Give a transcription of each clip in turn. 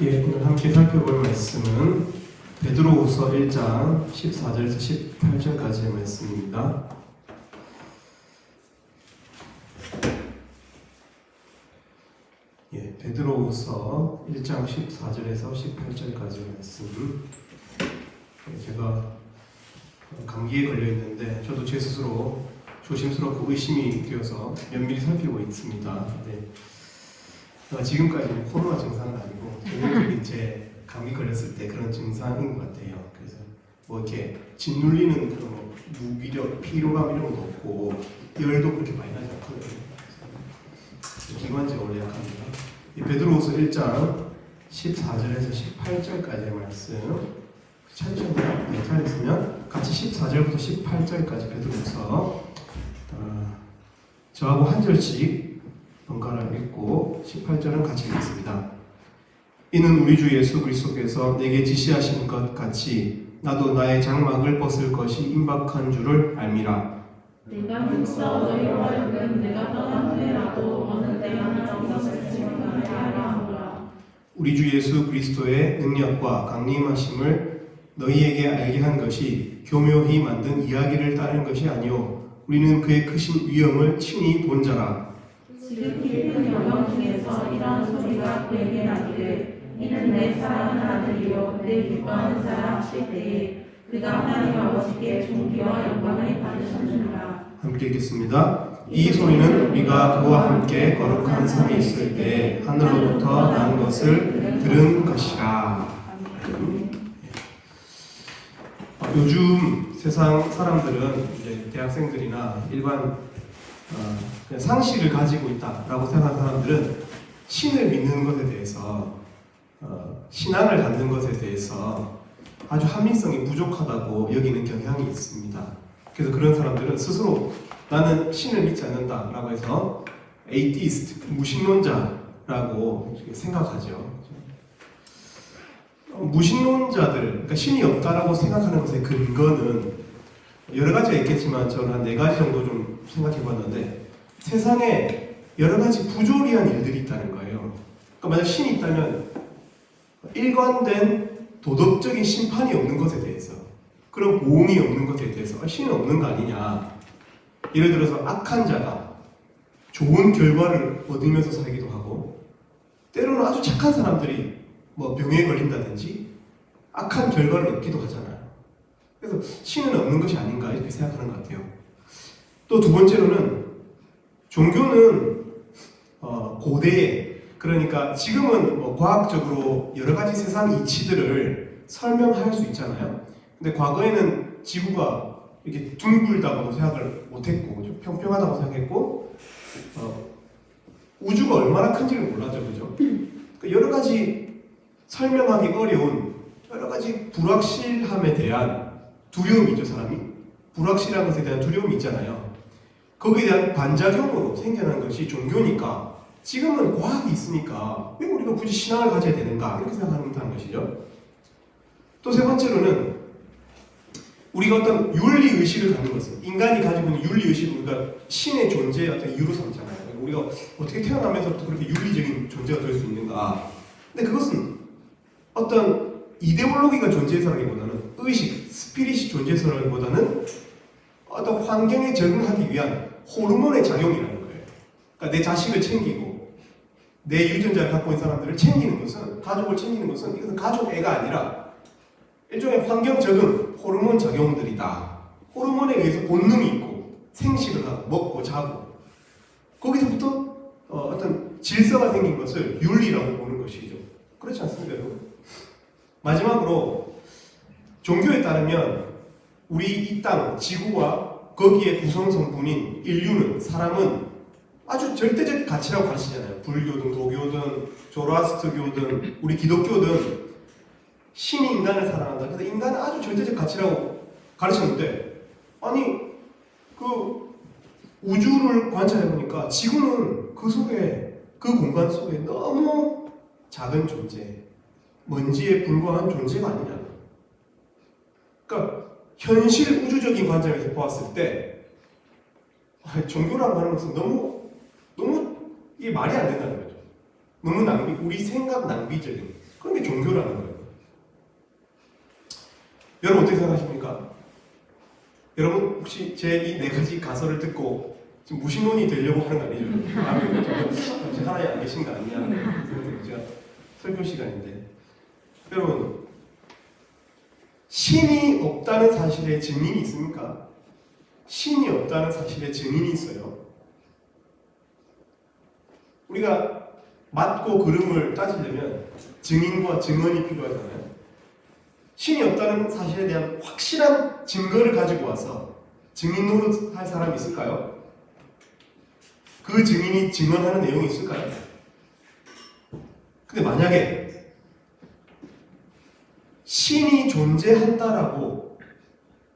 예, 오늘 함께 살펴볼 말씀은 베드로후서 1장 14절에서 18절까지의 말씀입니다. 예, 베드로후서 1장 14절에서 18절까지의 말씀. 제가 감기에 걸려 있는데 저도 제 스스로 조심스럽고 의심이 되어서 면밀히 살피고 있습니다. 지금까지는 코로나 증상은 아니고 전형적인 제 감기 걸렸을 때 그런 증상인 것 같아요. 그래서 뭐 이렇게 짓눌리는 그런 뭐 무기력, 피로감 이런 것도 없고 열도 그렇게 많이 나지 않거든요. 기관지가 원래 약합니다. 베드로후서 1장 14절에서 18절까지의 말씀 찾으시면 같이 14절부터 18절까지 베드로후서 저하고 한 절씩 번갈아 읽고 18절은 같이 읽겠습니다. 이는 우리 주 예수 그리스도께서 내게 지시하신 것 같이 나도 나의 장막을 벗을 것이 임박한 줄을 알미라. 내가 흑서 너희와 하여금 내가 떠난 후에라도 어느 때나 이것을 증언하게 하라 하노라. 우리 주 예수 그리스도의 능력과 강림하심을 너희에게 알게 한 것이 교묘히 만든 이야기를 따르는 것이 아니오 우리는 그의 크신 위엄을 친히 본 자라. 지극히 큰 영광 중에서 이러한 소리가 그에게 나기를 이는 내 사랑하는 아들이요 내 기뻐하는 자라 하실 때에 그가 하나님 아버지께 존귀와 영광을 받으셨느니라. 함께 읽겠습니다. 이 소리는 우리가 그와 함께 거룩한 삶에 있을 때 하늘로부터 난 것을 들은 것이라. 요즘 세상 사람들은 이제 대학생들이나 일반 그냥 상식을 가지고 있다라고 생각하는 사람들은 신을 믿는 것에 대해서 신앙을 갖는 것에 대해서 아주 합리성이 부족하다고 여기는 경향이 있습니다. 그래서 그런 사람들은 스스로 나는 신을 믿지 않는다라고 해서 에이티스트, 무신론자라고 생각하죠. 무신론자들, 그러니까 신이 없다라고 생각하는 것의 근거는 여러 가지가 있겠지만 저는 한 4가지 정도 좀 생각해봤는데 세상에 여러 가지 부조리한 일들이 있다는 거예요. 그러니까 만약 신이 있다면 일관된 도덕적인 심판이 없는 것에 대해서 그런 보응이 없는 것에 대해서 신은 없는 거 아니냐. 예를 들어서 악한 자가 좋은 결과를 얻으면서 살기도 하고 때로는 아주 착한 사람들이 뭐 병에 걸린다든지 악한 결과를 얻기도 하잖아요. 그래서 신은 없는 것이 아닌가 이렇게 생각하는 것 같아요. 또 두 번째로는 종교는 고대에 그러니까 지금은 뭐 과학적으로 여러 가지 세상 이치들을 설명할 수 있잖아요. 근데 과거에는 지구가 이렇게 둥글다고도 생각을 못했고 좀 평평하다고 생각했고 우주가 얼마나 큰지를 몰랐죠, 그죠? 그러니까 여러 가지 설명하기 어려운 여러 가지 불확실함에 대한 두려움이죠, 사람이. 불확실한 것에 대한 두려움이 있잖아요. 거기에 대한 반작용으로 생겨난 것이 종교니까 지금은 과학이 있으니까 왜 우리가 굳이 신앙을 가져야 되는가 이렇게 생각한다는 것이죠. 또 세 번째로는 우리가 어떤 윤리의식을 갖는 것은 인간이 가지고 있는 윤리의식을 우리가 신의 존재의 어떤 이유로 삼잖아요. 우리가 어떻게 태어나면서부터 그렇게 윤리적인 존재가 될 수 있는가. 근데 그것은 어떤 이데올로기가 존재해서라기보다는 의식, 스피릿이 존재해서라기보다는 어떤 환경에 적응하기 위한 호르몬의 작용이라는 거예요. 그러니까 내 자식을 챙기고 내 유전자를 갖고 있는 사람들을 챙기는 것은 가족을 챙기는 것은 이것은 가족 애가 아니라 일종의 환경 적응, 호르몬 작용들이다. 호르몬에 의해서 본능이 있고 생식을 하고 먹고 자고 거기서부터 어떤 질서가 생긴 것을 윤리라고 보는 것이죠. 그렇지 않습니까, 여러분? 마지막으로 종교에 따르면 우리 이 땅, 지구와 거기에 구성 성분인 인류는, 사람은 아주 절대적 가치라고 가르치잖아요. 불교든 도교든 조로아스트교든 우리 기독교든 신이 인간을 사랑한다. 그래서 인간은 아주 절대적 가치라고 가르쳤는데 아니 그 우주를 관찰해보니까 지구는 그 속에 그 공간 속에 너무 작은 존재, 먼지에 불과한 존재가 아니냐. 그러니까 현실 우주적인 관점에서 보았을 때 종교라고 하는 것은 너무 이게 말이 안 된다는 거죠. 너무 우리 생각 낭비적인 그런 게 종교라는 거예요. 여러분 어떻게 생각하십니까? 여러분 혹시 제 이 네 가지 가설을 듣고 지금 무신론이 되려고 하는 거 아니죠? 하나님 안 계신 거 아니냐? 제가 설교 시간인데 여러분 신이 없다는 사실에 증인이 있습니까? 신이 없다는 사실에 증인이 있어요. 우리가 맞고 그름을 따지려면 증인과 증언이 필요하잖아요. 신이 없다는 사실에 대한 확실한 증거를 가지고 와서 증인 노릇할 사람이 있을까요? 그 증인이 증언하는 내용이 있을까요? 근데 만약에 신이 존재한다라고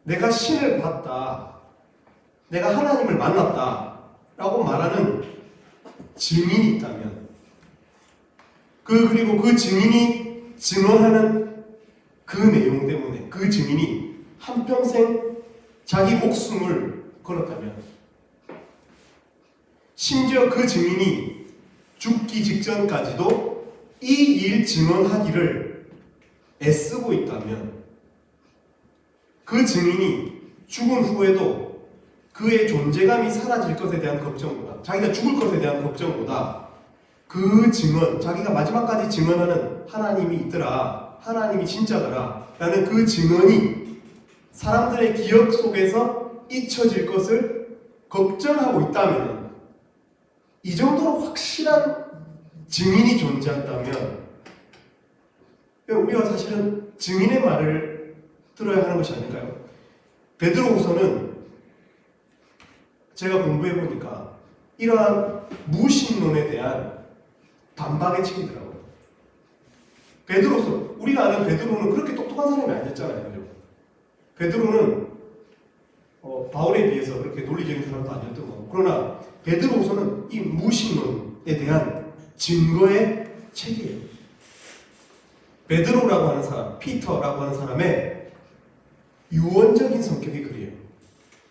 내가 신을 봤다, 내가 하나님을 만났다라고 말하는 증인이 있다면 그리고 그 증인이 증언하는 그 내용 때문에 그 증인이 한평생 자기 목숨을 걸었다면 심지어 그 증인이 죽기 직전까지도 이 일 증언하기를 애쓰고 있다면 그 증인이 죽은 후에도 그의 존재감이 사라질 것에 대한 걱정보다 자기가 죽을 것에 대한 걱정보다 그 증언, 자기가 마지막까지 증언하는 하나님이 있더라, 하나님이 진짜더라 라는 그 증언이 사람들의 기억 속에서 잊혀질 것을 걱정하고 있다면 이 정도로 확실한 증인이 존재한다면 우리가 사실은 증인의 말을 들어야 하는 것이 아닐까요? 베드로후서는 제가 공부해 보니까 이러한 무신론에 대한 반박의 책이더라고요. 베드로서 우리가 아는 베드로는 그렇게 똑똑한 사람이 아니었잖아요. 그죠? 베드로는 바울에 비해서 그렇게 논리적인 사람도 아니었던 거고, 그러나 베드로서는 이 무신론에 대한 증거의 책이에요. 베드로라고 하는 사람, 피터라고 하는 사람의 유언적인 성격이 그래요.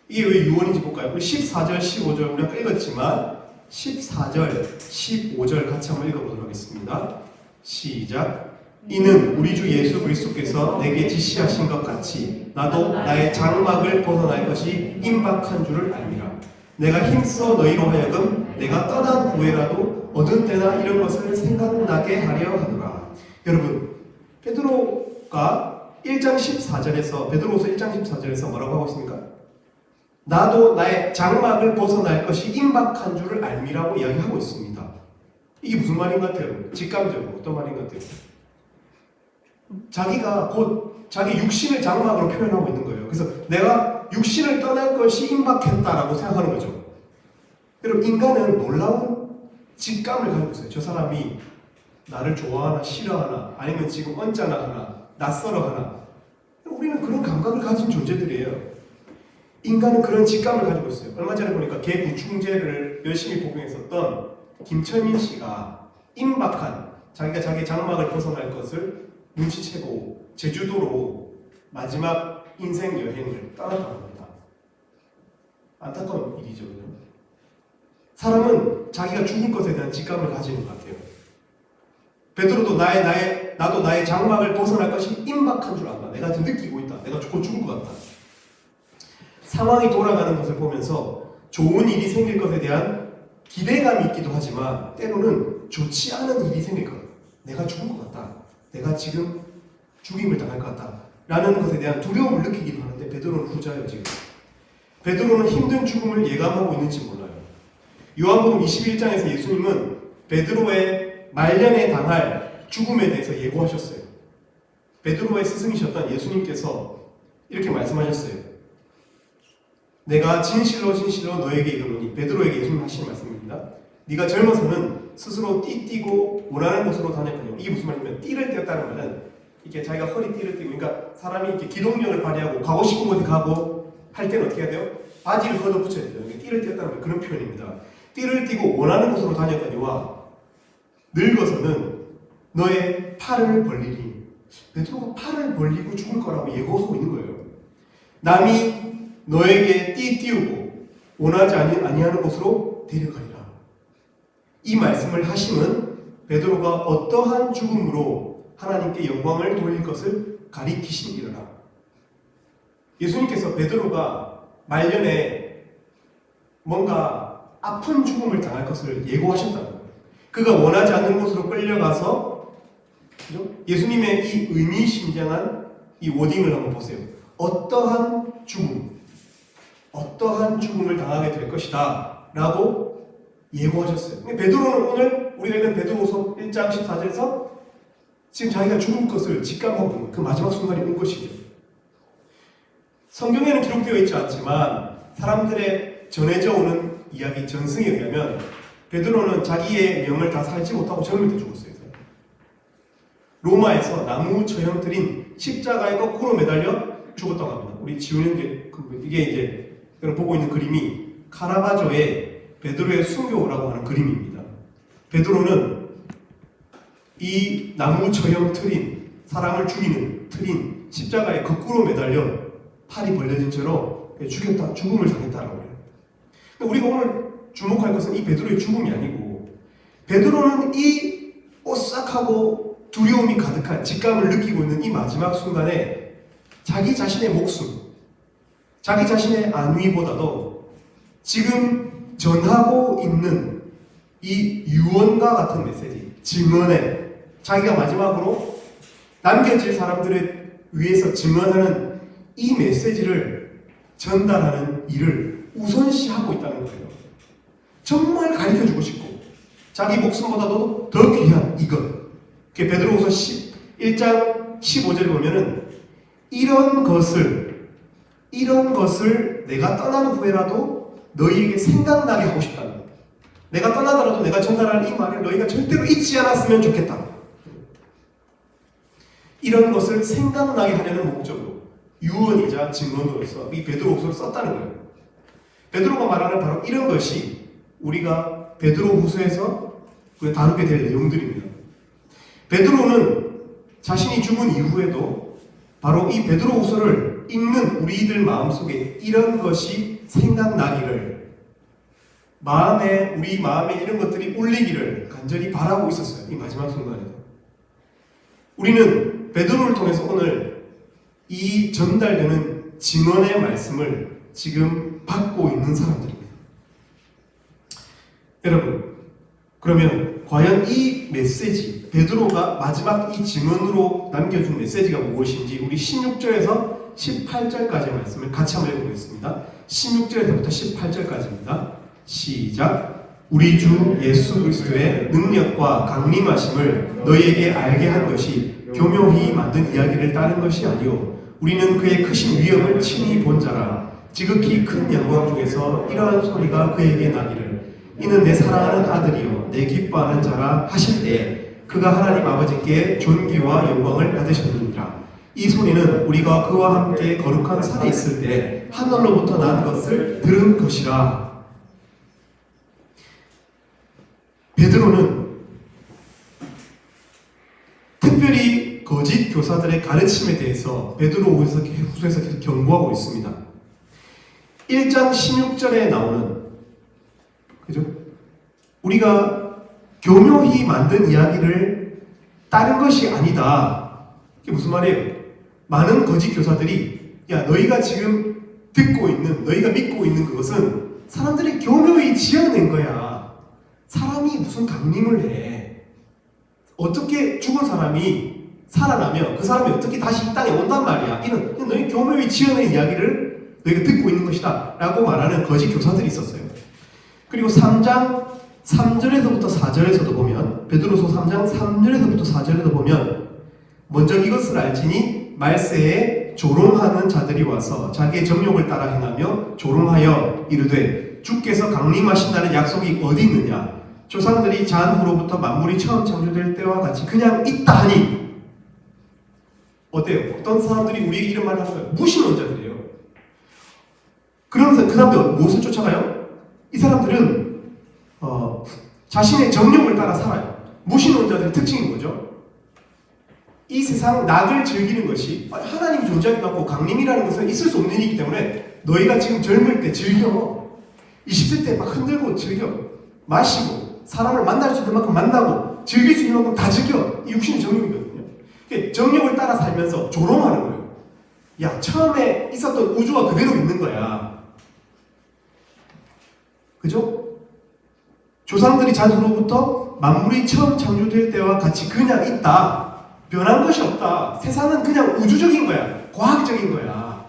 이게 왜 유언인지 볼까요? 우리 14절, 15절 우리가 읽었지만 14절, 15절 같이 한번 읽어보도록 하겠습니다. 시작. 이는 우리 주 예수 그리스도께서 내게 지시하신 것 같이 나도 나의 장막을 벗어날 것이 임박한 줄을 알미라. 내가 힘써 너희로 하여금 내가 떠난 후에라도 얻은 때나 이런 것을 생각나게 하려 하노라. 여러분, 베드로가 1장 14절에서 베드로서 1장 14절에서 뭐라고 하고 있습니까? 나도 나의 장막을 벗어날 것이 임박한 줄을 알미라고 이야기하고 있습니다. 이게 무슨 말인 것 같아요? 직감적으로 어떤 말인 것 같아요? 자기가 곧 자기 육신을 장막으로 표현하고 있는 거예요. 그래서 내가 육신을 떠날 것이 임박했다라고 생각하는 거죠. 여러분, 인간은 놀라운 직감을 가지고 있어요. 저 사람이 나를 좋아하나 싫어하나 아니면 지금 언짢아 하나 낯설어 하나, 우리는 그런 감각을 가진 존재들이에요. 인간은 그런 직감을 가지고 있어요. 얼마 전에 보니까 개 구충제를 열심히 복용했었던 김철민 씨가 임박한 자기가 자기 장막을 벗어날 것을 눈치채고 제주도로 마지막 인생 여행을 떠났다고 합니다. 안타까운 일이죠. 사람은 자기가 죽을 것에 대한 직감을 가지는 것 같아요. 베드로도 나도 나의 장막을 벗어날 것이 임박한 줄 안다. 내가 지금 느끼고 있다. 내가 곧 죽을 것 같다. 상황이 돌아가는 것을 보면서 좋은 일이 생길 것에 대한 기대감이 있기도 하지만 때로는 좋지 않은 일이 생길 것 같다. 내가 죽을 것 같다. 내가 지금 죽임을 당할 것 같다. 라는 것에 대한 두려움을 느끼기도 하는데 베드로는 후자예요. 지금 베드로는 힘든 죽음을 예감하고 있는지 몰라요. 요한복음 21장에서 예수님은 베드로의 말년에 당할 죽음에 대해서 예고하셨어요. 베드로의 스승이셨던 예수님께서 이렇게 말씀하셨어요. 내가 진실로 진실로 너에게 이르노니, 베드로에게 예수님 하신 말씀입니다. 네가 젊어서는 스스로 띠띠고 원하는 곳으로 다녔거든요. 이게 무슨 말이냐면 띠를 떼었다는 말은 이렇게 자기가 허리 띠를 띠고, 그러니까 사람이 이렇게 기동력을 발휘하고 가고 싶은 곳에 가고 할 때는 어떻게 해야 돼요? 바지를 걷어붙여야 돼요. 띠를 떼었다는 그런 표현입니다. 띠를 띠고 원하는 곳으로 다녔거니와 늙어서는 너의 팔을 벌리리. 베드로가 팔을 벌리고 죽을 거라고 예고하고 있는 거예요. 남이 너에게 띠 띄우고 원하지 아니하는 곳으로 데려가리라. 이 말씀을 하심은 베드로가 어떠한 죽음으로 하나님께 영광을 돌릴 것을 가리키심이라. 예수님께서 베드로가 말년에 뭔가 아픈 죽음을 당할 것을 예고하셨다는 거예요. 그가 원하지 않는 곳으로 끌려가서, 그죠? 예수님의 이 의미심장한 이 워딩을 한번 보세요. 어떠한 죽음을 당하게 될 것이다 라고 예고하셨어요. 베드로는 오늘 우리가 읽은 베드로후서 1장 14절에서 지금 자기가 죽을 것을 직감하고 있는 그 마지막 순간이 온 것이죠. 성경에는 기록되어 있지 않지만 사람들의 전해져 오는 이야기 전승에 의하면 베드로는 자기의 명을 다 살지 못하고 젊을 때 죽었어요. 로마에서 나무 처형 들인 십자가에 거꾸로 매달려 죽었다고 합니다. 우리 지우는 게 이게 이제 보고 있는 그림이 카라바조의 베드로의 순교라고 하는 그림입니다. 베드로는 이 나무 처형 틀인 사람을 죽이는 틀인 십자가에 거꾸로 매달려 팔이 벌려진 채로 죽음을 당했다라고 해요. 우리가 오늘 주목할 것은 이 베드로의 죽음이 아니고 베드로는 이 오싹하고 두려움이 가득한 직감을 느끼고 있는 이 마지막 순간에 자기 자신의 목숨, 자기 자신의 안위보다도 지금 전하고 있는 이 유언과 같은 메시지, 증언에 자기가 마지막으로 남겨질 사람들을 위해서 증언하는 이 메시지를 전달하는 일을 우선시하고 있다는 거예요. 정말 가르쳐주고 싶고 자기 목숨보다도 더 귀한 이것. 베드로후서 1장 15절에 보면은 이런 것을 내가 떠난 후에라도 너희에게 생각나게 하고 싶다는 거예요. 내가 떠나더라도 내가 전달할 이 말을 너희가 절대로 잊지 않았으면 좋겠다. 이런 것을 생각나게 하려는 목적으로 유언이자 증언으로서 이 베드로후서를 썼다는 거예요. 베드로가 말하는 바로 이런 것이 우리가 베드로후서에서 다루게 될 내용들입니다. 베드로는 자신이 죽은 이후에도 바로 이 베드로후서를 읽는 우리들 마음속에 이런 것이 생각나기를, 우리 마음에 이런 것들이 울리기를 간절히 바라고 있었어요. 이 마지막 순간에도. 우리는 베드로를 통해서 오늘 이 전달되는 증언의 말씀을 지금 받고 있는 사람들입니다. 여러분, 그러면 과연 이 메시지, 베드로가 마지막 이 증언으로 남겨준 메시지가 무엇인지 우리 16절에서 18절까지의 말씀을 같이 한번 읽어보겠습니다. 16절에서부터 18절까지입니다. 시작. 우리 주 예수 그리스도의 능력과 강림하심을 너희에게 알게 한 것이 교묘히 만든 이야기를 따른 것이 아니요 우리는 그의 크신 위엄을 친히 본 자라. 지극히 큰 영광 중에서 이러한 소리가 그에게 나기를 이는 내 사랑하는 아들이요 내 기뻐하는 자라 하실 때에 그가 하나님 아버지께 존귀와 영광을 받으셨느니라. 이 소리는 우리가 그와 함께 거룩한 산에 있을 때 하늘로부터 난 것을 들은 것이라. 베드로는 특별히 거짓 교사들의 가르침에 대해서 베드로후서에서 계속 경고하고 있습니다. 1장 16절에 나오는, 그죠? 우리가 교묘히 만든 이야기를 따른 것이 아니다. 이게 무슨 말이에요? 많은 거짓 교사들이 너희가 지금 듣고 있는, 너희가 믿고 있는 그것은 사람들이 교묘히 지어낸 거야. 사람이 무슨 강림을 해? 어떻게 죽은 사람이 살아나며 그 사람이 어떻게 다시 이 땅에 온단 말이야. 이런 너희 교묘히 지어낸 이야기를 너희가 듣고 있는 것이다 라고 말하는 거짓 교사들이 있었어요. 그리고 3장 3절에서부터 4절에서도 보면, 베드로서 3장 3절에서부터 4절에도 보면, 먼저 이것을 알지니 말세에 조롱하는 자들이 와서 자기의 정욕을 따라 행하며 조롱하여 이르되 주께서 강림하신다는 약속이 어디 있느냐? 조상들이 잔후로부터 만물이 처음 창조될 때와 같이 그냥 있다 하니. 어때요? 어떤 사람들이 우리에게 이런 말을 하는 거예요? 무신론자들이에요. 그러면서 그 사람들 무엇을 쫓아가요? 이 사람들은 자신의 정욕을 따라 살아요. 무신론자들의 특징이 뭐죠? 이 세상 낙을 즐기는 것이 하나님 존재하지 않고 강림이라는 것은 있을 수 없는 일이기 때문에 너희가 지금 젊을 때 즐겨. 20대 때 막 흔들고 즐겨. 마시고 사람을 만날 수 있는 만큼 만나고 즐길 수 있는 만큼 다 즐겨. 이 육신의 정욕이거든요. 정력을 따라 살면서 조롱하는 거예요. 야, 처음에 있었던 우주가 그대로 있는 거야. 그죠? 조상들이 자두로부터 만물이 처음 창조될 때와 같이 그냥 있다. 변한 것이 없다. 세상은 그냥 우주적인 거야. 과학적인 거야.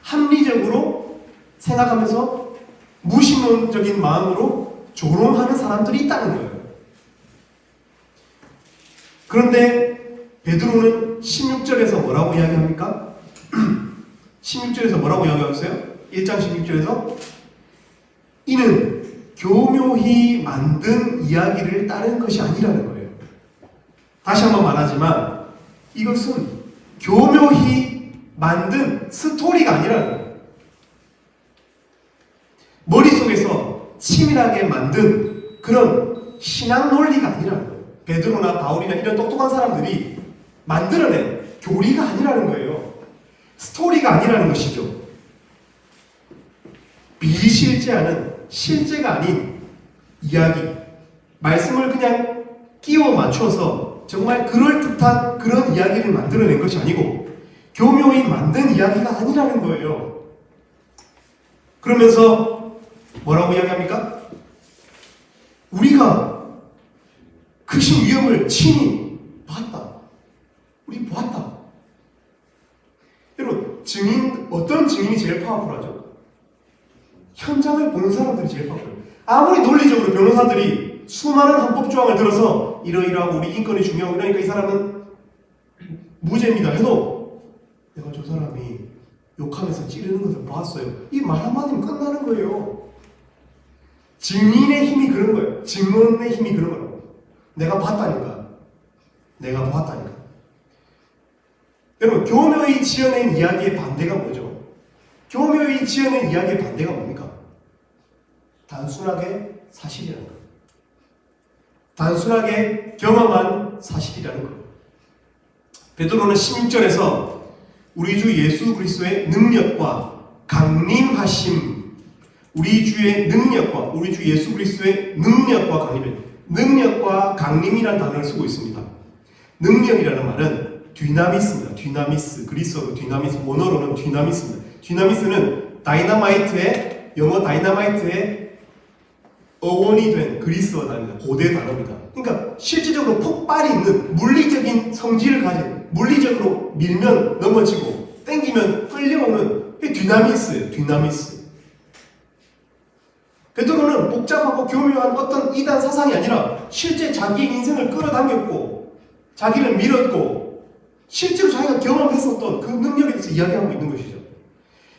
합리적으로 생각하면서 무신론적인 마음으로 조롱하는 사람들이 있다는 거예요. 그런데 베드로는 16절에서 뭐라고 이야기합니까? 16절에서 뭐라고 이야기하겠어요? 1장 16절에서 이는 교묘히 만든 이야기를 따른 것이 아니라는 거예요. 다시 한번 말하지만 이것은 교묘히 만든 스토리가 아니라는 거예요. 머릿속에서 치밀하게 만든 그런 신앙 논리가 아니라는 거예요. 베드로나 바울이나 이런 똑똑한 사람들이 만들어낸 교리가 아니라는 거예요. 스토리가 아니라는 것이죠. 비실제하는 실제가 아닌 이야기, 말씀을 그냥 끼워 맞춰서 정말 그럴듯한 그런 이야기를 만들어낸 것이 아니고 교묘히 만든 이야기가 아니라는 거예요. 그러면서 뭐라고 이야기합니까? 우리가 크신 위험을 친히 봤다. 우리 보았다. 여러분, 어떤 증인이 제일 파워풀하죠? 현장을 보는 사람들이 제일 파워풀해요. 아무리 논리적으로 변호사들이 수많은 헌법 조항을 들어서 이러이러하고 우리 인권이 중요하고 그러니까 이 사람은 무죄입니다 해도 내가 저 사람이 욕하면서 찌르는 것을 봤어요. 이 말 한마디면 끝나는 거예요. 증인의 힘이 그런 거예요. 증언의 힘이 그런 거라고. 내가 봤다니까. 내가 보았다니까. 여러분, 교묘히 지어낸 이야기의 반대가 뭐죠? 교묘히 지어낸 이야기의 반대가 뭡니까? 단순하게 사실이라는 거예요. 단순하게 경험한 사실이라는 거예요. 베드로는 16절에서 우리 주 예수 그리스도의 능력과 강림하심, 우리 주의 능력과 우리 주 예수 그리스도의 능력과 강림을, 능력과 강림이라는 단어를 쓰고 있습니다. 능력이라는 말은 디나미스입니다. 디나미스, 그리스어로 디나미스, 원어로는 디나미스입니다. 디나미스는 다이너마이트의, 영어 다이너마이트의 어원이 된 그리스어 단어입니다. 고대 단어입니다. 그러니까 실질적으로 폭발이 있는 물리적인 성질을 가진, 물리적으로 밀면 넘어지고 땡기면 끌려오는 디나미스예요. 디나미스. 베드로는 복잡하고 교묘한 어떤 이단 사상이 아니라 실제 자기의 인생을 끌어당겼고 자기를 밀었고 실제로 자기가 경험했었던 그 능력에 대해서 이야기하고 있는 것이죠.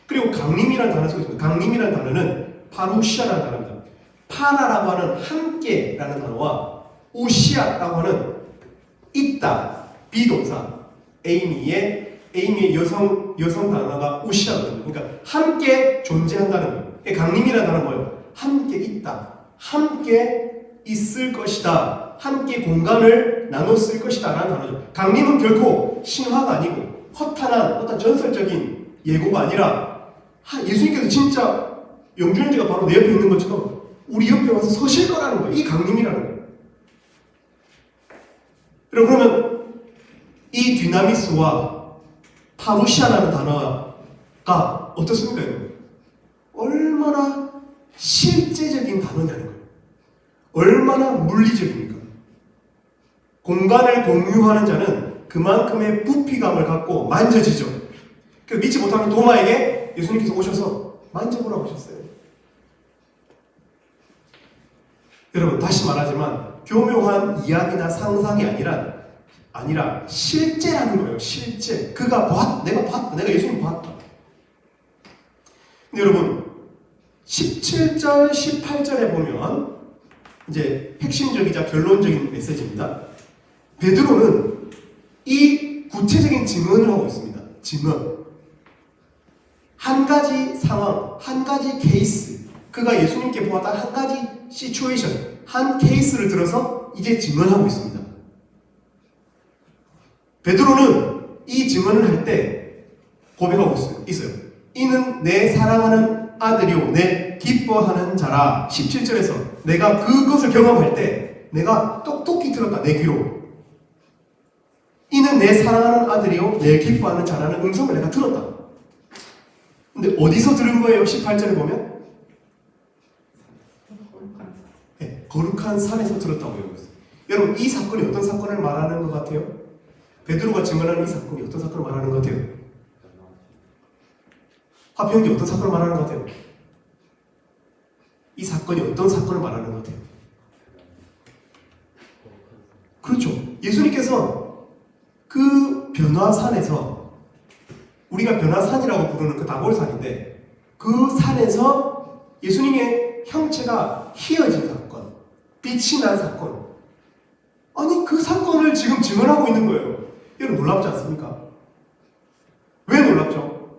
그리고 강림이라는 단어를 쓰고 있습니다. 강림이라는 단어는 파루시아라는 단어입니다. 파라라고 하는 함께라는 단어와 우시아라고 하는 있다, 비동사, 에이미의 여성 단어가 우시아거든요. 그러니까 함께 존재한다는 거예요. 강림이라는 단어는 뭐예요? 함께 있다, 함께 있을 것이다, 함께 공간을 나눴을 것이다 라는 단어죠. 강림은 결코 신화가 아니고 허탄한 어떤 전설적인 예고가 아니라 예수님께서 진짜 영주현지가 바로 내 옆에 있는 것처럼 우리 옆에 와서 서실 거라는 거예요. 이 강림이라는 거예요. 그러면 이 디나미스와 파루시아라는 단어가 어떻습니까? 얼마나 실제적인 단어냐는 거예요. 얼마나 물리적입니까? 공간을 공유하는 자는 그만큼의 부피감을 갖고 만져지죠. 믿지 못하는 도마에게 예수님께서 오셔서 만져보라고 하셨어요. 여러분, 다시 말하지만 교묘한 이야기나 상상이 아니라 실제라는 거예요. 실제. 내가 봤다. 내가 예수님 봤다. 근데 여러분, 17절, 18절에 보면 이제 핵심적이자 결론적인 메시지입니다. 베드로는 이 구체적인 증언을 하고 있습니다. 증언. 한 가지 상황, 한 가지 케이스, 그가 예수님께 보았다 한 가지 시츄에이션, 한 케이스를 들어서 이제 증언하고 있습니다. 베드로는 이 증언을 할 때 고백하고 있어요. 이는 내 사랑하는 아들이요 내 기뻐하는 자라. 17절에서 내가 그것을 경험할 때 내가 똑똑히 들었다. 내 귀로. 이는 이는 내 사랑하는 아들이요 내 기뻐하는 자라는 음성을 내가 들었다. 근데 어디서 들은 거예요? 18절에 보면 네, 거룩한 산에서 들었다고 여러분. 여러분 이 사건이 어떤 사건을 말하는 것 같아요? 베드로가 증언하는 이 사건이 어떤 사건을 말하는 것 같아요? 화평이 어떤 사건을 말하는 것 같아요? 이 사건이 어떤 사건을 말하는 것 같아요? 그렇죠. 예수님께서 그 변화산에서, 우리가 변화산이라고 부르는 그 다볼산인데, 그 산에서 예수님의 형체가 희어진 사건, 빛이 난 사건, 아니 그 사건을 지금 증언하고 있는 거예요. 여러분 놀랍지 않습니까? 왜 놀랍죠?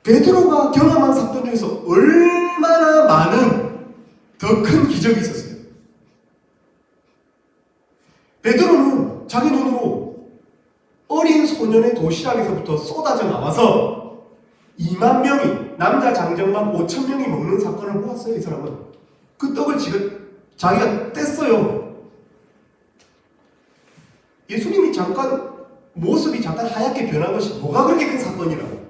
베드로가 경험한 사건 중에서 얼마나 많은 더 큰 기적이 있었어요. 베드로는 자기 눈으로 어린 소년의 도시락에서부터 쏟아져 나와서 2만 명이, 남자 장정만 5천 명이 먹는 사건을 보았어요. 이 사람은 그 떡을 지금 자기가 뗐어요. 예수님이 잠깐 모습이 잠깐 하얗게 변한 것이 뭐가 그렇게 큰 사건이라고?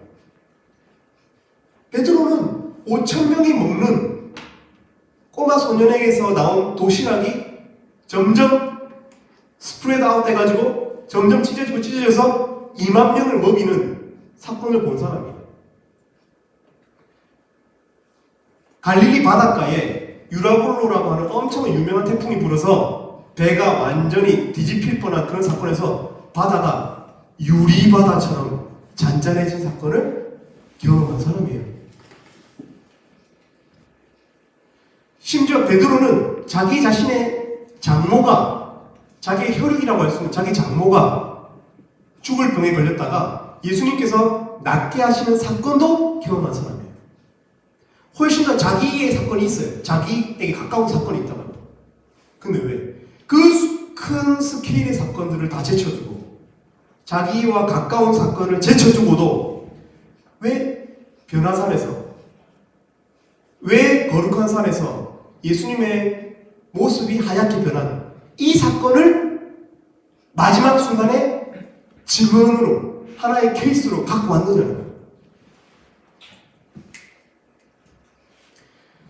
베드로는 5천 명이 먹는 꼬마 소년에게서 나온 도시락이 점점 스프레드 아웃 돼가지고 점점 찢어져서 2만 명을 먹이는 사건을 본 사람이에요. 갈릴리 바닷가에 유라굴로라고 하는 엄청 유명한 태풍이 불어서 배가 완전히 뒤집힐 뻔한 그런 사건에서 바다가 유리바다처럼 잔잔해진 사건을 경험한 사람이에요. 심지어 베드로는 자기 자신의 장모가, 자기의 혈육이라고 할 수 있는 자기 장모가 죽을 병에 걸렸다가 예수님께서 낫게 하시는 사건도 경험한 사람이에요. 훨씬 더 자기의 사건이 있어요. 자기에게 가까운 사건이 있다면. 근데 왜? 그 큰 스케일의 사건들을 다 제쳐주고 자기와 가까운 사건을 제쳐주고도 왜 변화산에서, 왜 거룩한 산에서 예수님의 모습이 하얗게 변한 이 사건을 마지막 순간에 증언으로, 하나의 케이스로 갖고 왔느냐는 거예요.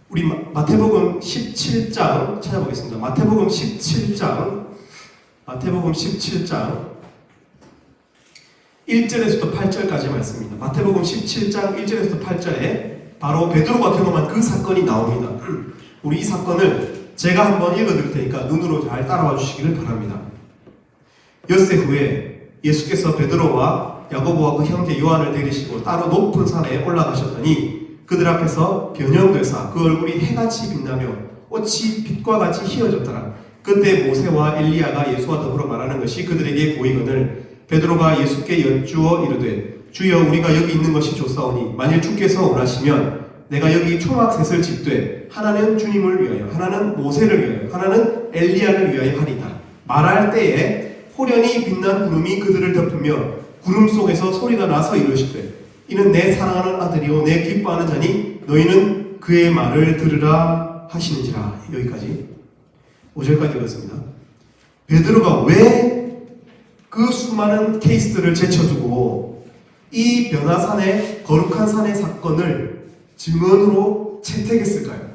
우리 마태복음 17장 찾아보겠습니다. 마태복음 17장 1절에서부터 8절까지 말씀입니다. 마태복음 17장 1절에서부터 8절에 바로 베드로가 경험한 그 사건이 나옵니다. 우리 이 사건을 제가 한번 읽어드릴 테니까 눈으로 잘 따라와 주시기를 바랍니다. 엿새 후에 예수께서 베드로와 야고보와 그 형제 요한을 데리시고 따로 높은 산에 올라가셨더니 그들 앞에서 변형되사 그 얼굴이 해같이 빛나며 꽃이 빛과 같이 휘어졌더라. 그때 모세와 엘리야가 예수와 더불어 말하는 것이 그들에게 보이거늘 베드로가 예수께 여쭈어 이르되 주여 우리가 여기 있는 것이 좋사오니 만일 주께서 원하시면 내가 여기 초막셋을 짓되 하나는 주님을 위하여 하나는 모세를 위하여 하나는 엘리야를 위하여 하리다. 말할 때에 호련히 빛난 구름이 그들을 덮으며 구름 속에서 소리가 나서 이르시되 이는 내 사랑하는 아들이요 내 기뻐하는 자니 너희는 그의 말을 들으라 하시는지라. 여기까지 5절까지 읽었습니다. 베드로가 왜 그 수많은 케이스들을 제쳐두고 이 변화산의 거룩한 산의 사건을 증언으로 채택했을까요?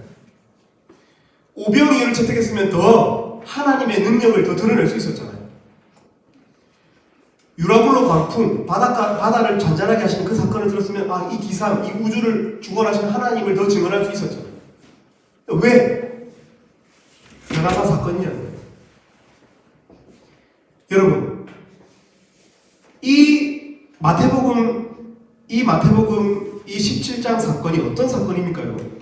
오병이어를 채택했으면 더 하나님의 능력을 더 드러낼 수 있었잖아요. 유라굴로 광풍, 바다를 잔잔하게 하시는 그 사건을 들었으면 이 기상, 이 우주를 주관하시는 하나님을 더 증언할 수 있었잖아요. 왜? 변화산 사건이냐는 거예요. 여러분, 이 마태복음 이 17장 사건이 어떤 사건입니까, 여러분?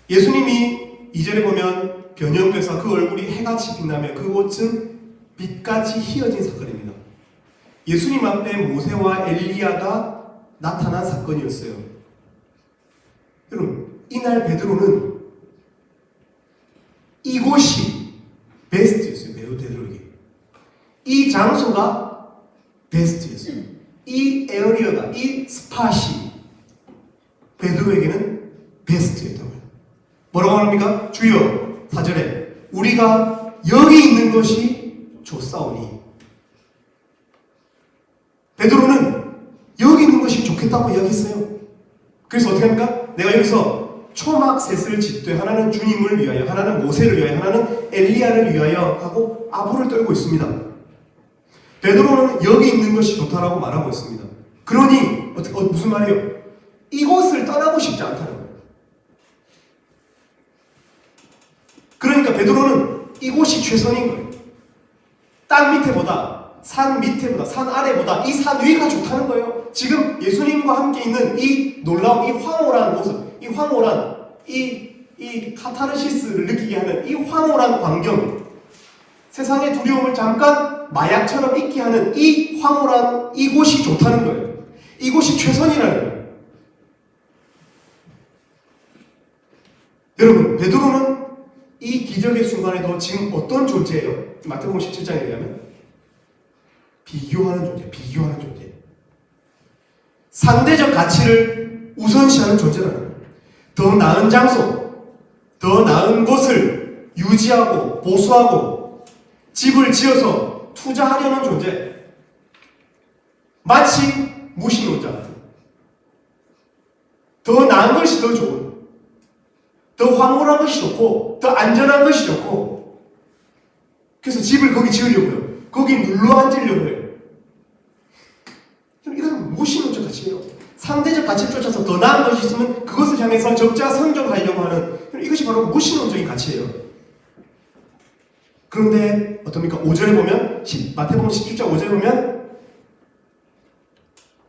예수님이 2절에 보면 변형돼서 그 얼굴이 해같이 빛나며 그 옷은 빛같이 휘어진 사건입니다. 예수님 앞에 모세와 엘리야가 나타난 사건이었어요. 여러분, 이날 베드로는 이곳이 베스트였어요. 베드로에게. 이 장소가 베스트였어요. 이 에어리어가, 이 스팟이 베드로에게는 베스트였다고요. 뭐라고 합니까? 주여, 4절에 우리가 여기 있는 것이 좋사오니. 베드로는 여기 있는 것이 좋겠다고 이야기했어요. 그래서 어떻게 합니까? 내가 여기서 초막 셋을 짓되 하나는 주님을 위하여, 하나는 모세를 위하여, 하나는 엘리야를 위하여 하고 아부를 떨고 있습니다. 베드로는 여기 있는 것이 좋다라고 말하고 있습니다. 그러니 무슨 말이에요? 이곳을 떠나고 싶지 않다는 거예요. 그러니까 베드로는 이곳이 최선인 거예요. 땅 밑에보다, 산 밑에보다, 산 아래보다 이 산 위가 좋다는 거예요. 지금 예수님과 함께 있는 이 놀라운, 이 황홀한 모습, 이 황홀한, 이 카타르시스를 느끼게 하는 이 황홀한 광경, 세상의 두려움을 잠깐 마약처럼 잊게 하는 이 황홀한 이곳이 좋다는 거예요. 이곳이 최선이라는 거예요. 여러분, 베드로는 이 기적의 순간에도 지금 어떤 존재예요? 마태복음 17장에 의하면 비교하는 존재, 비교하는 존재. 상대적 가치를 우선시하는 존재라는 거예요. 더 나은 장소, 더 나은 곳을 유지하고 보수하고 집을 지어서 투자하려는 존재. 마치 무신론자 같은. 더 나은 것이 더 좋은, 더 황홀한 것이 좋고, 더 안전한 것이 좋고, 그래서 집을 거기 지으려고요. 거기 눌러 앉으려고 해요. 이건 무신론적 가치예요. 상대적 가치를 쫓아서 더 나은 것이 있으면 그것을 향해서 적자성적하려고 하는, 이것이 바로 무신론적인 가치예요. 그런데 어떻습니까? 5절에 보면, 마태복음 17장 5절에 보면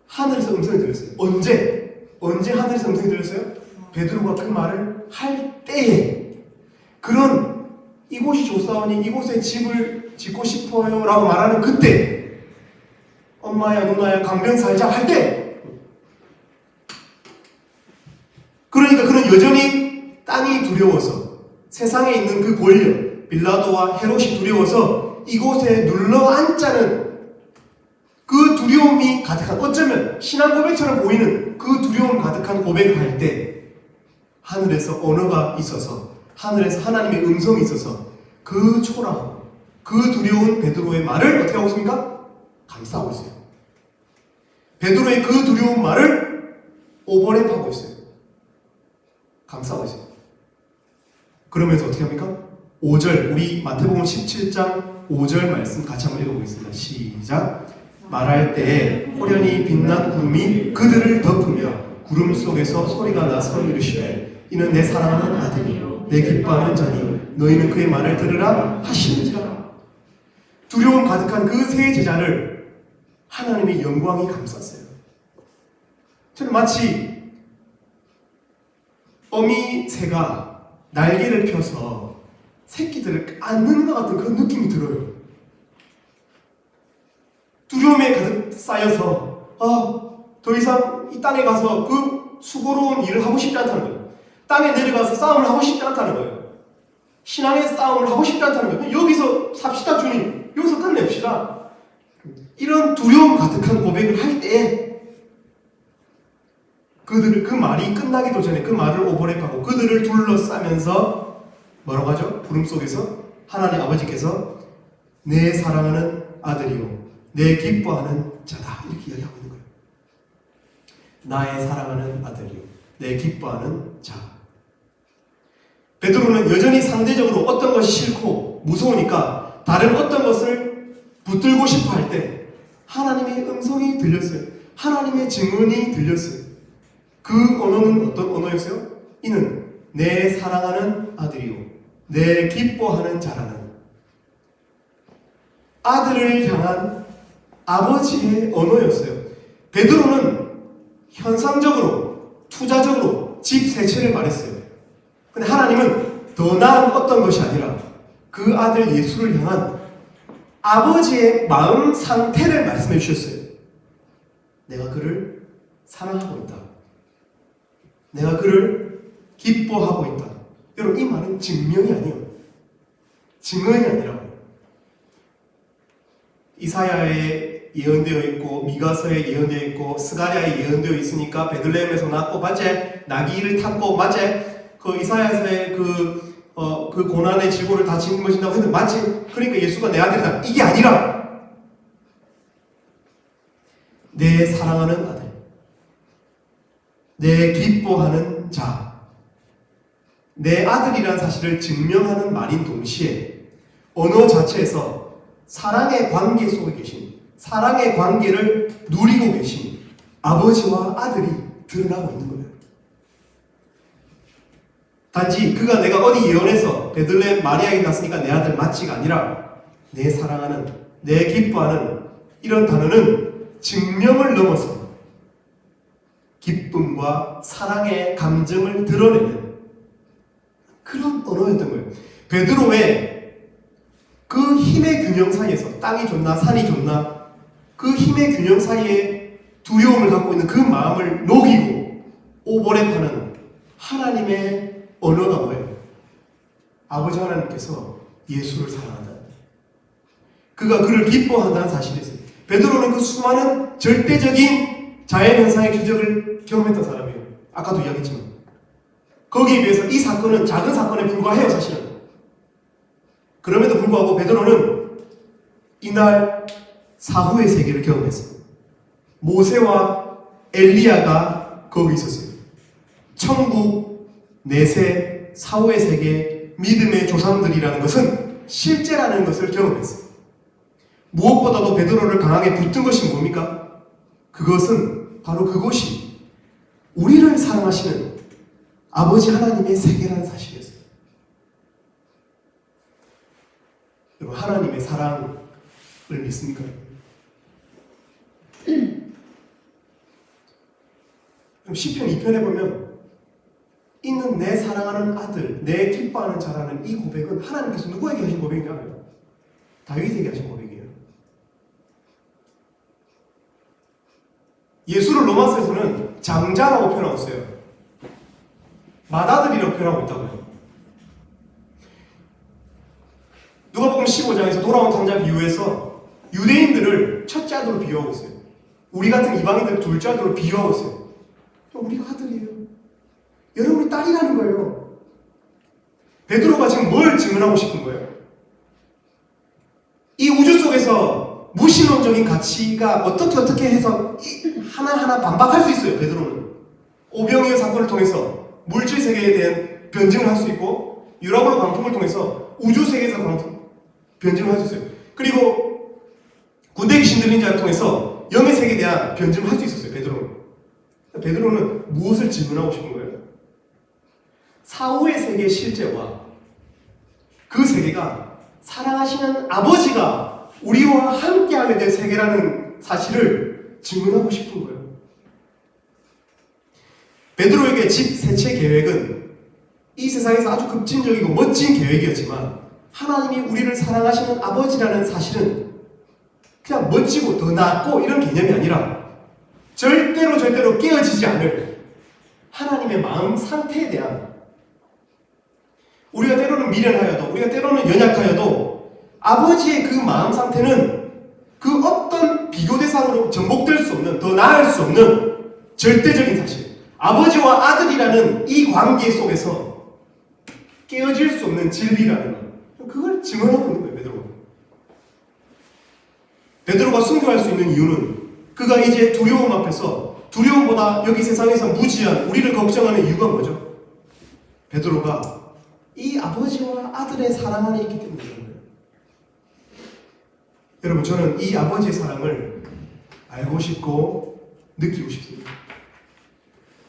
하늘에서 음성이 들렸어요. 언제 하늘에서 음성이 들렸어요? 베드로가 그 말을 할 때에, 그런 이곳이 좋사오니 이곳에 집을 짓고 싶어요 라고 말하는 그때, 엄마야 누나야 강변 살자 할 때, 그러니까 그는 여전히 땅이 두려워서, 세상에 있는 그 권력, 빌라도와 헤롯이 두려워서 이곳에 눌러 앉자는 그 두려움이 가득한, 어쩌면 신앙 고백처럼 보이는 그 두려움 가득한 고백을 할 때, 하늘에서 언어가 있어서, 하늘에서 하나님의 음성이 있어서 그 초라하고 그 두려운 베드로의 말을 어떻게 하고 있습니까? 감싸고 있어요. 베드로의 그 두려운 말을 오버랩하고 있어요. 감싸고 있어요. 그러면서 어떻게 합니까? 5절, 우리 마태복음 17장 5절 말씀 같이 한번 읽어보겠습니다. 시작. 말할 때에 호련히 빛난 구름이 그들을 덮으며 구름 속에서 소리가 나서 이르시되 이는 내 사랑하는 아들이요 내 기뻐하는 자니 너희는 그의 말을 들으라 하시는지라. 두려움 가득한 그 세 제자를 하나님의 영광이 감쌌어요. 저는 마치 어미 새가 날개를 펴서 새끼들을 안는 것 같은 그런 느낌이 들어요. 두려움에 가득 쌓여서 더 이상 이 땅에 가서 그 수고로운 일을 하고 싶지 않다는 거예요. 땅에 내려가서 싸움을 하고 싶지 않다는 거예요. 신앙의 싸움을 하고 싶지 않다는 거예요. 여기서 삽시다 주님, 여기서 끝냅시다. 이런 두려움 가득한 고백을 할 때 그들을, 그 말이 끝나기도 전에 그 말을 오버랩하고 그들을 둘러싸면서 뭐라고 하죠? 구름 속에서 하나님 아버지께서 내 사랑하는 아들이요 내 기뻐하는 자다, 이렇게 이야기하고 있는 거예요. 나의 사랑하는 아들이요 내 기뻐하는 자. 베드로는 여전히 상대적으로 어떤 것이 싫고 무서우니까 다른 어떤 것을 붙들고 싶어 할 때 하나님의 음성이 들렸어요. 하나님의 증언이 들렸어요. 그 언어는 어떤 언어였어요? 이는 내 사랑하는 아들이요 내 기뻐하는 자라는, 아들을 향한 아버지의 언어였어요. 베드로는 현상적으로, 투자적으로 집 세 채를 말했어요. 근데 하나님은 더 나은 어떤 것이 아니라 그 아들 예수를 향한 아버지의 마음 상태를 말씀해 주셨어요. 내가 그를 사랑하고 있다. 내가 그를 기뻐하고 있다. 여러분, 이 말은 증명이 아니에요. 증언이 아니라고. 이사야에 예언되어 있고 미가서에 예언되어 있고 스가랴에 예언되어 있으니까 베들레헴에서 낳고 맞제 나귀를 탔고 맞제 그 이사야서의 그 그 고난의 질고를 다 짊어진다고 했는데 마치 그러니까 예수가 내 아들이다 이게 아니라 내 사랑하는 아들, 내 기뻐하는 자, 내 아들이라는 사실을 증명하는 말인 동시에 언어 자체에서 사랑의 관계 속에 계신, 사랑의 관계를 누리고 계신 아버지와 아들이 드러나고 있는 거예요. 단지 그가 내가 어디 예언해서 베들레헴 마리아에게 났으니까 내 아들 맞지가 아니라 내 사랑하는, 내 기뻐하는 이런 단어는 증명을 넘어서 기쁨과 사랑의 감정을 드러내는 그런 언어였던 거예요. 베드로의 그 힘의 균형 사이에서 땅이 좋나 산이 좋나 그 힘의 균형 사이에 두려움을 갖고 있는 그 마음을 녹이고 오버랩 하는 하나님의 언어가 뭐예요? 아버지 하나님께서 예수를 사랑한다. 그가 그를 기뻐한다는 사실이 있어요. 베드로는 그 수많은 절대적인 자연현상의 기적을 경험했던 사람이에요. 아까도 이야기했지만 거기에 비해서 이 사건은 작은 사건에 불과해요. 사실은. 그럼에도 불구하고 베드로는 이날 사후의 세계를 경험했어요. 모세와 엘리야가 거기 있었어요. 천국, 내세, 사후의 세계, 믿음의 조상들이라는 것은 실제라는 것을 경험했어요. 무엇보다도 베드로를 강하게 붙든 것이 뭡니까? 그것은 바로 그곳이 우리를 사랑하시는 아버지 하나님의 세계라는 사실이었어요. 여러분, 하나님의 사랑을 믿습니까? 시편 2편에 보면 있는 내 사랑하는 아들, 내 기뻐하는 자라는 이 고백은 하나님께서 누구에게 하신 고백인가 알아요? 다윗에게 하신 고백이에요. 예수를 로마서에서는 장자라고 표현하고 있어요. 맏아들이라고 표현하고 있다고요. 누가복음 15장에서 돌아온 탕자 비유에서 유대인들을 첫째 아들로 비유하고 있어요. 우리 같은 이방인들을 둘째 아들로 비유하고 있어요. 우리가 아들이에요. 여러분이 딸이라는 거예요. 베드로가 지금 뭘 증언하고 싶은 거예요? 이 우주 속에서 무신론적인 가치가 어떻게 해서 하나하나 반박할 수 있어요. 베드로는 오병이어 사건을 통해서 물질 세계에 대한 변증을 할 수 있고 유라블로 광풍을 통해서 우주 세계에서 변증을 할 수 있어요. 그리고 군대 귀신 들린 자를 통해서 영의 세계에 대한 변증을 할 수 있었어요. 베드로는 무엇을 증언하고 싶은 거예요? 사후의 세계의 실제와 그 세계가 사랑하시는 아버지가 우리와 함께하게 될 세계라는 사실을 증언하고 싶은 거예요. 베드로에게 집 세채 계획은 이 세상에서 아주 급진적이고 멋진 계획이었지만 하나님이 우리를 사랑하시는 아버지라는 사실은 그냥 멋지고 더 낫고 이런 개념이 아니라 절대로 깨어지지 않을 하나님의 마음 상태에 대한, 우리가 때로는 미련하여도 우리가 때로는 연약하여도 아버지의 그 마음 상태는 그 어떤 비교 대상으로 정복될 수 없는, 더 나을 수 없는 절대적인 사실, 아버지와 아들이라는 이 관계 속에서 깨어질 수 없는 진리라는 것, 그걸 증언하고 있는 거예요. 베드로가 순교할 수 있는 이유는 그가 이제 두려움 앞에서, 두려움보다 여기 세상에서 무지한 우리를 걱정하는 이유가 뭐죠? 베드로가 이 아버지와 아들의 사랑 안에 있기 때문에 그런 거예요. 여러분, 저는 이 아버지의 사랑을 알고 싶고 느끼고 싶습니다.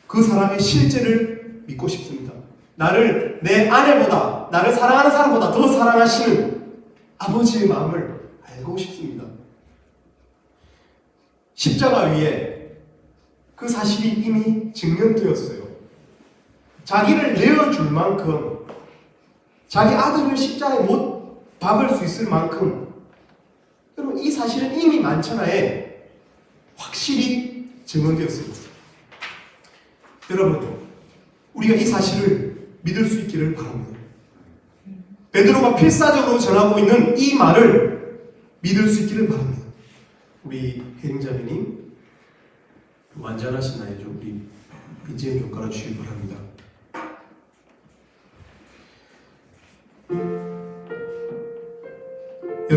그 사랑의 실제를 믿고 싶습니다. 나를 내 아내보다, 나를 사랑하는 사람보다 더 사랑하시는 아버지의 마음을 알고 싶습니다. 십자가 위에 그 사실이 이미 증명되었어요. 자기를 내어줄 만큼, 자기 아들을 십자가에 못 박을 수 있을 만큼, 여러분, 이 사실은 이미 만천하에 확실히 증언되었습니다. 여러분, 우리가 이 사실을 믿을 수 있기를 바랍니다. 베드로가 필사적으로 전하고 있는 이 말을 믿을 수 있기를 바랍니다. 우리 혜림자매님, 완전하신 나이죠. 우리 BGM 좀 깔아주시기 바랍니다.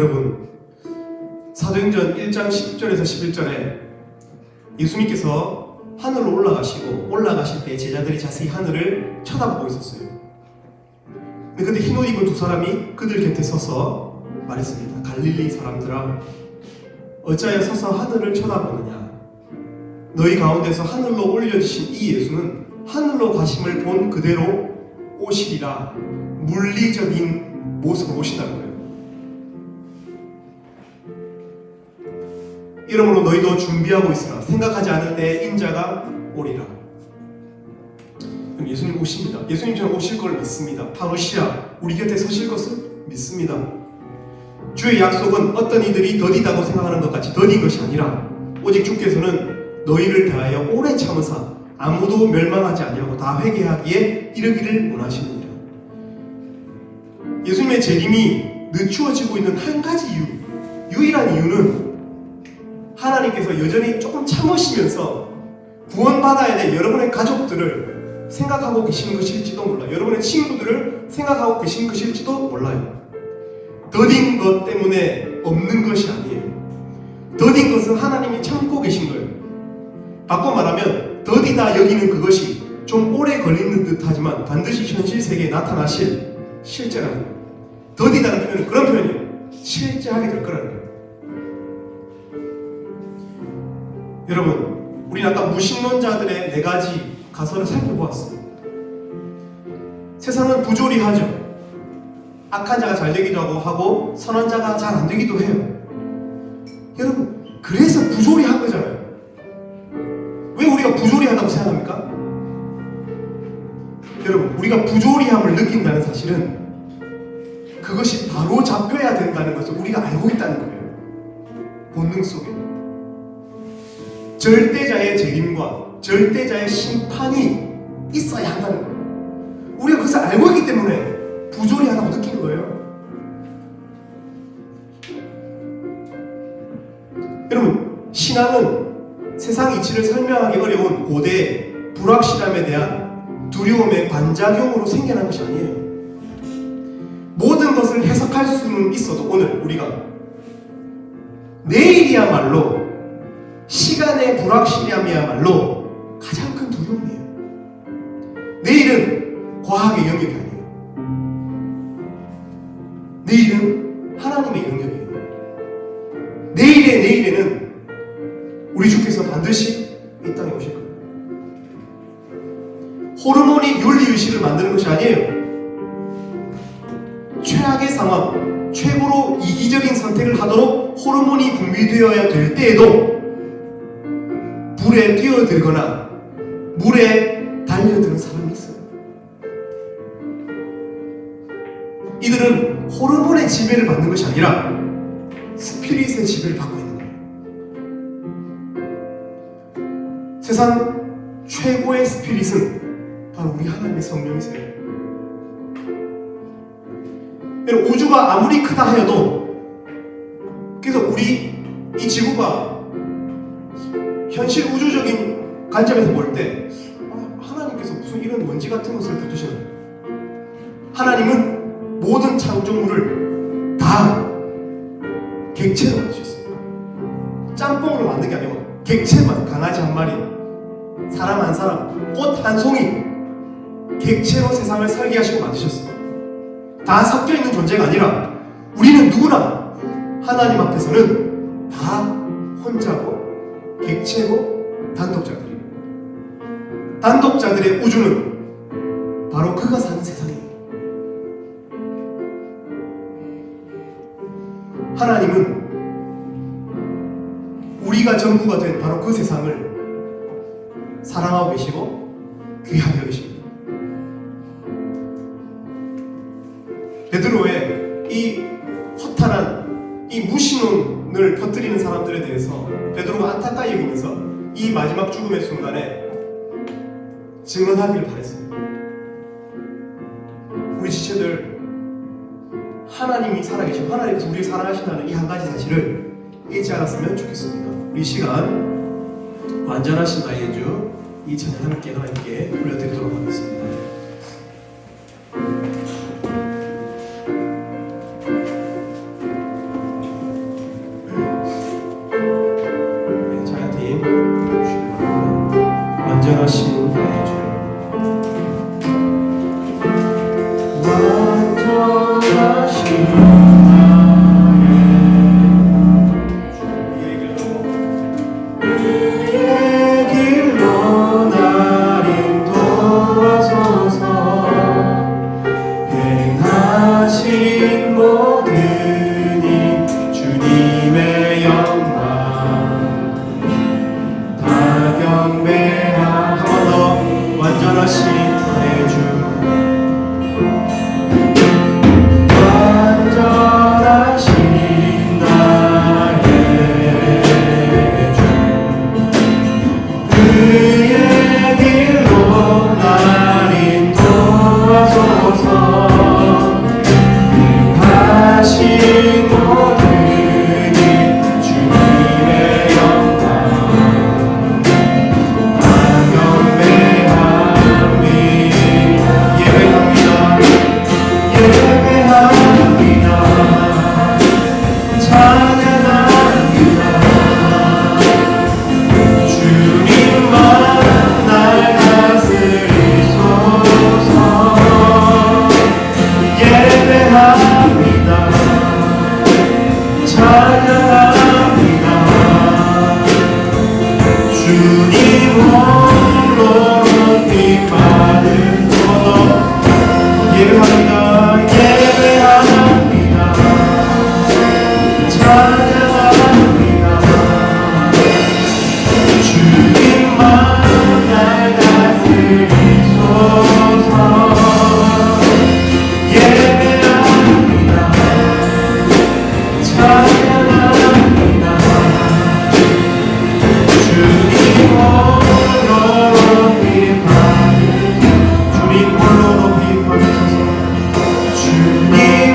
여러분, 사도행전 1장 10절에서 11절에 예수님께서 하늘로 올라가시고 올라가실 때 제자들이 자세히 하늘을 쳐다보고 있었어요. 근데 그때 흰 옷 입은 두 사람이 그들 곁에 서서 말했습니다. 갈릴리 사람들아, 어찌하여 서서 하늘을 쳐다보느냐? 너희 가운데서 하늘로 올려지신 이 예수는 하늘로 가심을 본 그대로 오시리라. 물리적인 모습으로 오신다는 거예요. 이러므로 너희도 준비하고 있으라. 생각하지 않은 때에 인자가 오리라. 그럼 예수님 오십니다. 예수님처럼 오실 걸 믿습니다. 파루시아, 우리 곁에 서실 것을 믿습니다. 주의 약속은 어떤 이들이 더디다고 생각하는 것 같이 더딘 것이 아니라 오직 주께서는 너희를 대하여 오래 참으사 아무도 멸망하지 아니하고 다 회개하기에 이르기를 원하시느니라. 예수님의 재림이 늦추어지고 있는 한 가지 이유, 유일한 이유는 하나님께서 여전히 조금 참으시면서 구원받아야 될 여러분의 가족들을 생각하고 계신 것일지도 몰라요. 여러분의 친구들을 생각하고 계신 것일지도 몰라요. 더딘 것 때문에 없는 것이 아니에요. 더딘 것은 하나님이 참고 계신 거예요. 바꿔 말하면 더디다 여기는 그것이 좀 오래 걸리는 듯하지만 반드시 현실 세계에 나타나실 실제라는 거예요. 더디다는 표현은 그런 표현이에요. 실제 하게 될 거라는 거예요. 여러분, 우리는 아까 무신론자들의 4가지 가설을 살펴보았습니다. 세상은 부조리하죠. 악한 자가 잘 되기도 하고 선한 자가 잘 안 되기도 해요. 여러분, 그래서 부조리한 거잖아요. 왜 우리가 부조리하다고 생각합니까? 여러분, 우리가 부조리함을 느낀다는 사실은 그것이 바로 잡혀야 된다는 것을 우리가 알고 있다는 거예요. 본능 속에 절대자의 책임과 절대자의 심판이 있어야 한다는 거예요. 우리가 그것을 알고 있기 때문에 부조리하다고 느끼는 거예요. 여러분, 신앙은 세상 이치를 설명하기 어려운 고대의 불확실함에 대한 두려움의 반작용으로 생겨난 것이 아니에요. 모든 것을 해석할 수는 있어도 오늘 우리가 내일이야말로 시간의 불확실함이야말로 가장 큰 두려움이에요. 내일은 과학의 영역이 아니에요. 내일은 하나님의 영역이에요. 내일에는 우리 주께서 반드시 이 땅에 오실 거예요. 호르몬이 윤리의식을 만드는 것이 아니에요. 최악의 상황, 최고로 이기적인 선택을 하도록 호르몬이 분비되어야 될 때에도 불에 뛰어들거나 물에 달려드는 사람이 있어요. 이들은 호르몬의 지배를 받는 것이 아니라 스피릿의 지배를 받고 있는 거예요. 세상 최고의 스피릿은 바로 우리 하나님의 성령이세요. 여러분, 우주가 아무리 크다 하여도, 그래서 우리 이 지구가 현실 우주적인 관점에서 볼 때 하나님께서 무슨 이런 먼지 같은 것을 뱉으시는, 하나님은 모든 창조물을 다 객체로 만드셨어요. 짬뽕으로 만든 게 아니고 객체만, 강아지 한 마리, 사람 한 사람, 꽃 한 송이, 객체로 세상을 설계하시고 만드셨어요. 다 섞여 있는 존재가 아니라 우리는 누구나 하나님 앞에서는 다 혼자고 객체고 단독자들이에요. 단독자들의 우주는 바로 그가 사는 세상이에요. 하나님은 우리가 전부가 된 바로 그 세상을 사랑하고 계시고 귀하게 여기십니다. 베드로의 이 허탈한 이 무신론을 퍼뜨리는 사람들에 대해서 베드로가 안타까이 여기면서 이 마지막 죽음의 순간에 증언하기를 바랬습니다. 우리 지체들 하나님이 살아계시고 하나님께서 우리를 사랑하신다는 이 한 가지 사실을 잊지 않았으면 좋겠습니다. 우리 시간 완전하신 나의 주 이 찬양 함께 하나님께 올려드리도록 하겠습니다. 완전하신 나의 주 완전하신 그의 길로 날 인도하소서 행하신 모든 이 주님의 영광 다 경배하 한 번 더 완전하신 나의 주 완전하신 나의 주 그의 길로 날 인도하소서 하신 모든 이 주님의 영광 다 경배함이 예배합니다 예배합니다 찬양합니다 주님만 날 다스리소서 예배합니다 찬양합니다 주님 홀로 높이 받으소서 예배합니다 예배합니다 찬양합니다 주님만 날 다스리소서 예배합니다 찬양합니다 주님 홀로 높이 받으소서 주님 홀로 높이 받으소서 주님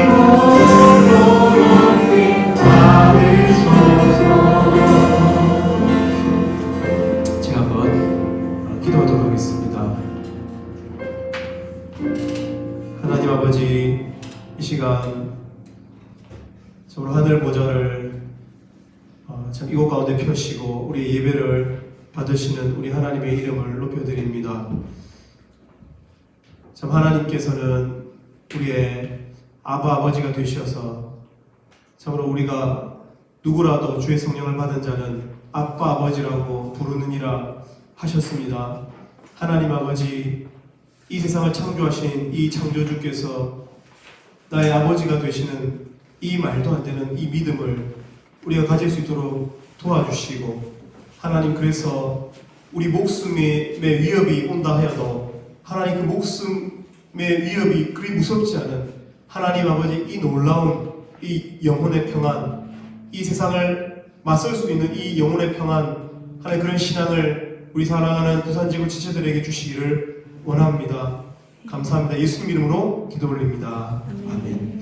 홀로 높이 받으소서 제가 한번 기도하도록 하겠습니다. 하나님 아버지 이 시간 참으로 하늘 보좌를 참 이곳 가운데 펴시고 우리의 예배를 받으시는 우리 하나님의 이름을 높여드립니다. 참 하나님께서는 우리의 아바 아버지가 되셔서 참으로 우리가 누구라도 주의 성령을 받은 자는 아빠 아버지라고 부르느니라 하셨습니다. 하나님 아버지 이 세상을 창조하신 이 창조주께서 나의 아버지가 되시는 이 말도 안 되는 이 믿음을 우리가 가질 수 있도록 도와주시고 하나님 그래서 우리 목숨의 위협이 온다 하여도 하나님 그 목숨의 위협이 그리 무섭지 않은 하나님 아버지 이 놀라운 이 영혼의 평안 이 세상을 맞설 수 있는 이 영혼의 평안 하나님 그런 신앙을 우리 사랑하는 부산지구 지체들에게 주시기를 원합니다. 감사합니다. 예수님 이름으로 기도 올립니다. 아멘.